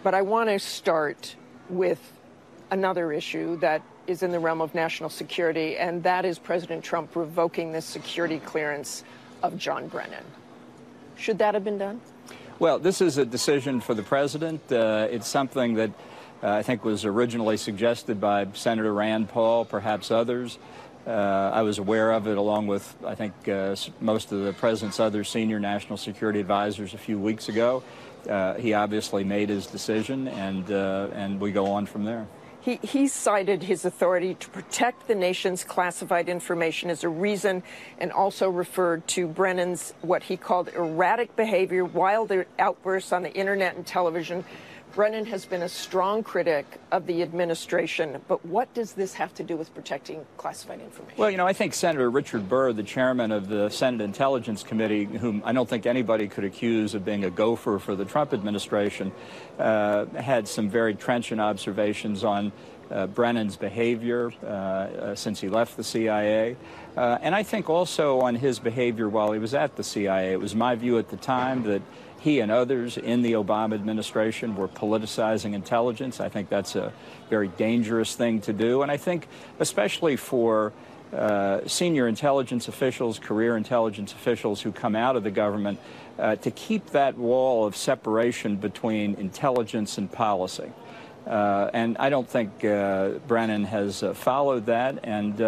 But I want to start with another issue that is in the realm of national security, and that is President Trump revoking the security clearance of John Brennan. Should that have been done? Well, this is a decision for the president. It's something that I think was originally suggested by Senator Rand Paul, perhaps others. I was aware of it along with, I think, most of the president's other senior national security advisors a few weeks ago. He obviously made his decision, and we go on from there. He cited his authority to protect the nation's classified information as a reason, and also referred to Brennan's what he called erratic behavior, wild outbursts on the internet and television. Brennan has been a strong critic of the administration, but what does this have to do with protecting classified information? Well, you know, I think Senator Richard Burr, the chairman of the Senate Intelligence Committee, whom I don't think anybody could accuse of being a gopher for the Trump administration, had some very trenchant observations on Brennan's behavior since he left the CIA. And I think also on his behavior while he was at the CIA. It was my view at the time that he and others in the Obama administration were politicizing intelligence. I think that's a very dangerous thing to do. And I think especially for senior intelligence officials, career intelligence officials who come out of the government, to keep that wall of separation between intelligence and policy. And I don't think Brennan has followed that. And,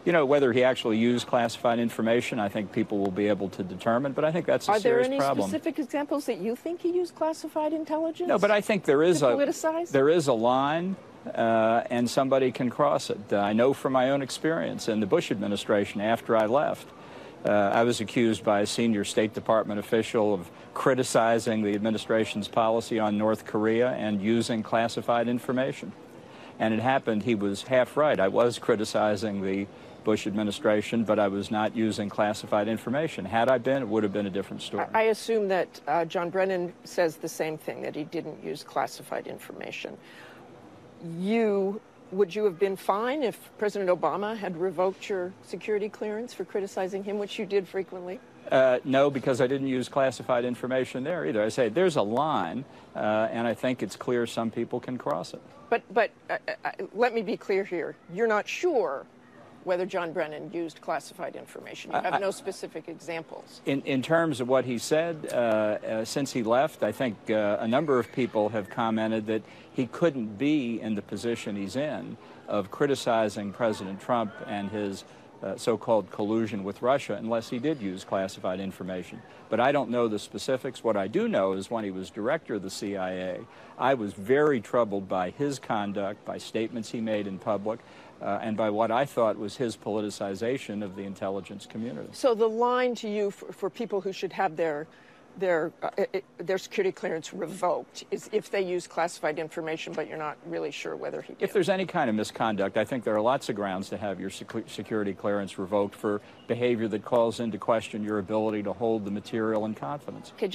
you know, whether he actually used classified information, I think people will be able to determine. But I think that's a serious problem. Are there any specific examples that you think he used classified intelligence? No, but I think there is a line, and somebody can cross it. I know from my own experience in the Bush administration after I left. I was accused by a senior State Department official of criticizing the administration's policy on North Korea and using classified information. And it happened, he was half right. I was criticizing the Bush administration, but I was not using classified information. Had I been, it would have been a different story. I assume that John Brennan says the same thing, that he didn't use classified information. Would you have been fine if President Obama had revoked your security clearance for criticizing him, which you did frequently? No, because I didn't use classified information there either. I say there's a line, and I think it's clear some people can cross it. But let me be clear here. You're not sure whether John Brennan used classified information. You have no specific examples. In terms of what he said, since he left, I think a number of people have commented that he couldn't be in the position he's in of criticizing President Trump and his so-called collusion with Russia unless he did use classified information. But I don't know the specifics. What I do know is when he was director of the CIA, I was very troubled by his conduct, by statements he made in public, and by what I thought was his politicization of the intelligence community. So the line to you for people who should have their security clearance revoked is if they use classified information, but you're not really sure whether he did. If there's any kind of misconduct, I think there are lots of grounds to have your security clearance revoked for behavior that calls into question your ability to hold the material in confidence. Okay,